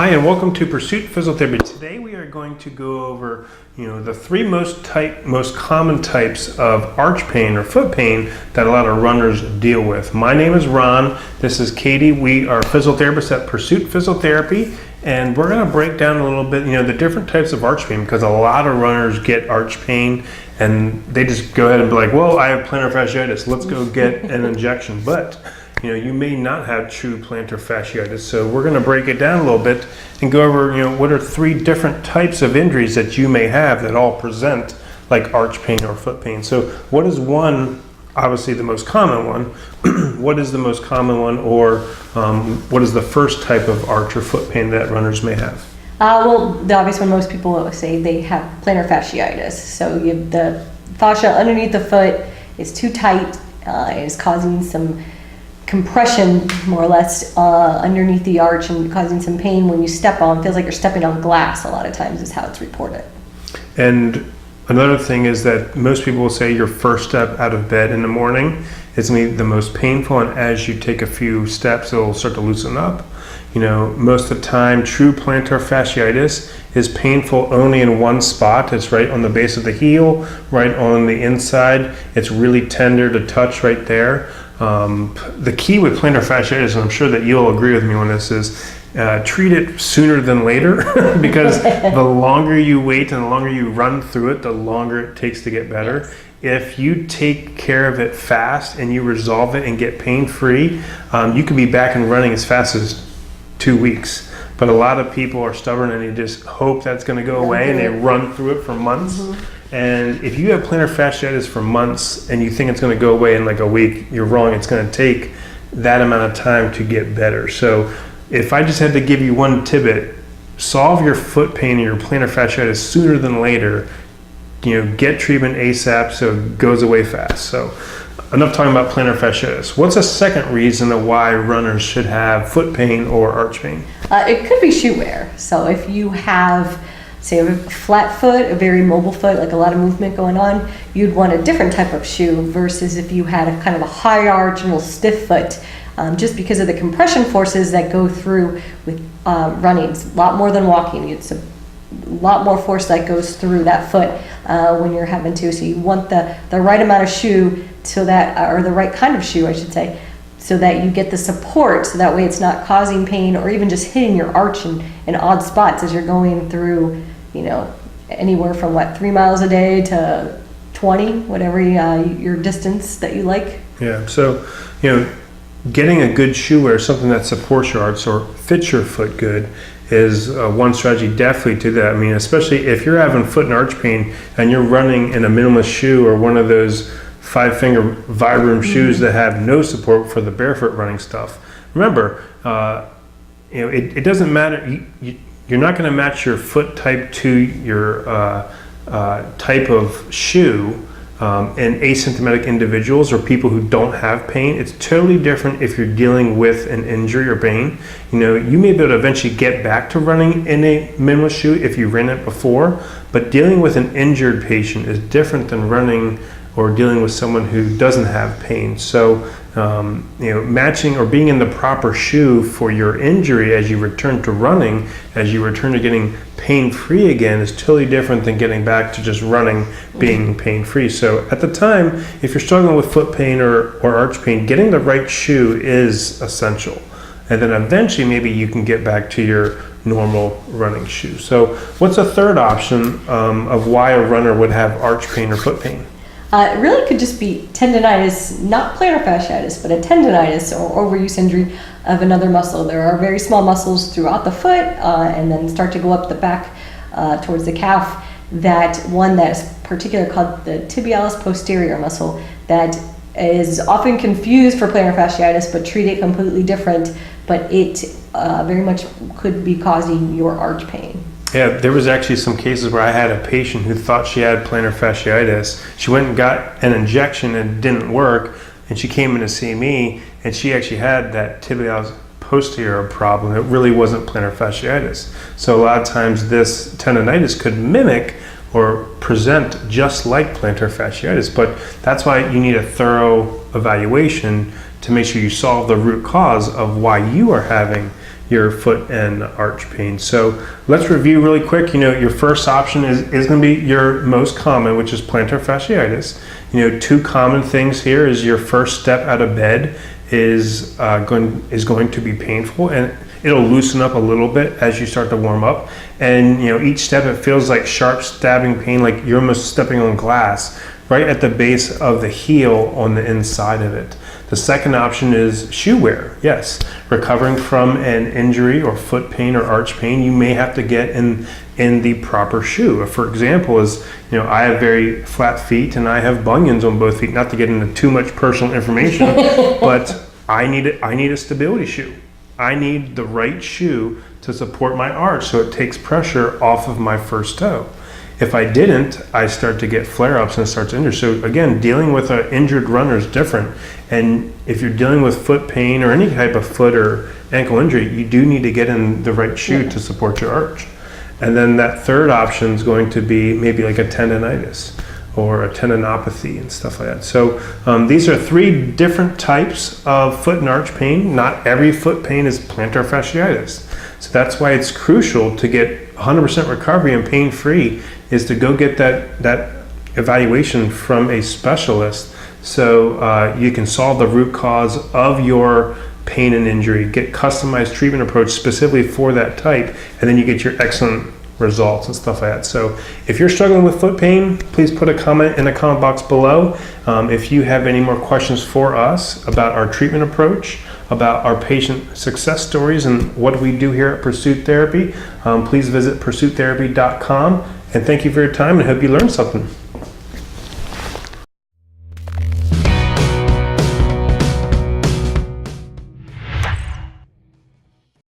Hi, and welcome to Pursuit Physiotherapy. Today we are going to go over, the three most common types of arch pain or foot pain that a lot of runners deal with. My name is Ron. This is Katie. We are physiotherapists at Pursuit Physiotherapy, and we're going to break down a little bit, the different types of arch pain, because a lot of runners get arch pain and they just go ahead and be like, well, I have plantar fasciitis. Let's go get an injection. But you may not have true plantar fasciitis, so we're going to break it down a little bit and go over, what are three different types of injuries that you may have that all present like arch pain or foot pain. So what is one, obviously the most common one, what is the most common one, or what is the first type of arch or foot pain that runners may have? Well, the obvious one, most people say they have plantar fasciitis. So you have the fascia underneath the foot is too tight, and is causing some compression, more or less, underneath the arch and causing some pain when you step on. It feels like you're stepping on glass a lot of times is how it's reported. And another thing is that most people will say your first step out of bed in the morning is going to be the most painful, and as you take a few steps, it'll start to loosen up. Most of the time, true plantar fasciitis is painful only in one spot. It's right on the base of the heel, right on the inside. It's really tender to touch right there. The key with plantar fasciitis, and I'm sure that you'll agree with me on this, is treat it sooner than later because the longer you wait and the longer you run through it, the longer it takes to get better. Yes. If you take care of it fast and you resolve it and get pain-free, you can be back and running as fast as 2 weeks. But a lot of people are stubborn and they just hope that's going to go away, and they run through it for months. Mm-hmm. And if you have plantar fasciitis for months and you think it's going to go away in like a week, you're wrong. It's going to take that amount of time to get better. So if I just had to give you one tidbit, solve your foot pain and your plantar fasciitis sooner than later. Get treatment ASAP so it goes away fast. So enough talking about plantar fasciitis. What's a second reason of why runners should have foot pain or arch pain? It could be shoe wear. So if you have, say, a flat foot, a very mobile foot, like a lot of movement going on, you'd want a different type of shoe versus if you had a kind of a high arch and a stiff foot, just because of the compression forces that go through with running. It's a lot more than walking. It's a lot more force that goes through that foot when you're having to. So you want the right amount of shoe so that, or the right kind of shoe, I should say, so that you get the support, so that way it's not causing pain or even just hitting your arch in odd spots as you're going through, anywhere from 3 miles a day to 20, whatever your distance that you like. Yeah, so, getting a good shoe wear, something that supports your arch or fits your foot good, is one strategy definitely to that. I mean, especially if you're having foot and arch pain and you're running in a minimalist shoe or one of those 5-finger Vibram shoes that have no support for the barefoot running stuff. Remember, it doesn't matter. You're not going to match your foot type to your type of shoe in asymptomatic individuals or people who don't have pain. It's totally different if you're dealing with an injury or pain. You may be able to eventually get back to running in a minimalist shoe if you ran it before, but dealing with an injured patient is different than running or dealing with someone who doesn't have pain. So, matching or being in the proper shoe for your injury as you return to running, as you return to getting pain-free again, is totally different than getting back to just running, being pain-free. So at the time, if you're struggling with foot pain or arch pain, getting the right shoe is essential. And then eventually maybe you can get back to your normal running shoe. So what's a third option of why a runner would have arch pain or foot pain? It really could just be tendinitis, not plantar fasciitis, but a tendinitis or overuse injury of another muscle. There are very small muscles throughout the foot and then start to go up the back towards the calf. That one that's particular called the tibialis posterior muscle that is often confused for plantar fasciitis but treated completely different, but it very much could be causing your arch pain. Yeah, there was actually some cases where I had a patient who thought she had plantar fasciitis. She went and got an injection and it didn't work, and she came in to see me, and she actually had that tibialis posterior problem. It really wasn't plantar fasciitis. So a lot of times this tendinitis could mimic or present just like plantar fasciitis, but that's why you need a thorough evaluation to make sure you solve the root cause of why you are having your foot and arch pain. So let's review really quick. Your first option is going to be your most common, which is plantar fasciitis. Two common things here is your first step out of bed is going to be painful, and it'll loosen up a little bit as you start to warm up. And each step it feels like sharp stabbing pain, like you're almost stepping on glass right at the base of the heel on the inside of it. The second option is shoe wear. Yes, recovering from an injury or foot pain or arch pain, you may have to get in the proper shoe. For example, I have very flat feet and I have bunions on both feet. Not to get into too much personal information, but I need a stability shoe. I need the right shoe to support my arch so it takes pressure off of my first toe. If I didn't, I start to get flare-ups and start to injure. So again, dealing with an injured runner is different. And if you're dealing with foot pain or any type of foot or ankle injury, you do need to get in the right shoe to support your arch. And then that third option is going to be maybe like a tendinitis or a tendinopathy and stuff like that. So these are three different types of foot and arch pain. Not every foot pain is plantar fasciitis. So that's why it's crucial to get 100% recovery and pain-free is to go get that evaluation from a specialist so you can solve the root cause of your pain and injury, get customized treatment approach specifically for that type, and then you get your excellent results and stuff like that. So if you're struggling with foot pain, please put a comment in the comment box below. If you have any more questions for us about our treatment approach, about our patient success stories and what we do here at Pursuit Therapy, please visit pursuittherapy.com. And thank you for your time and hope you learned something.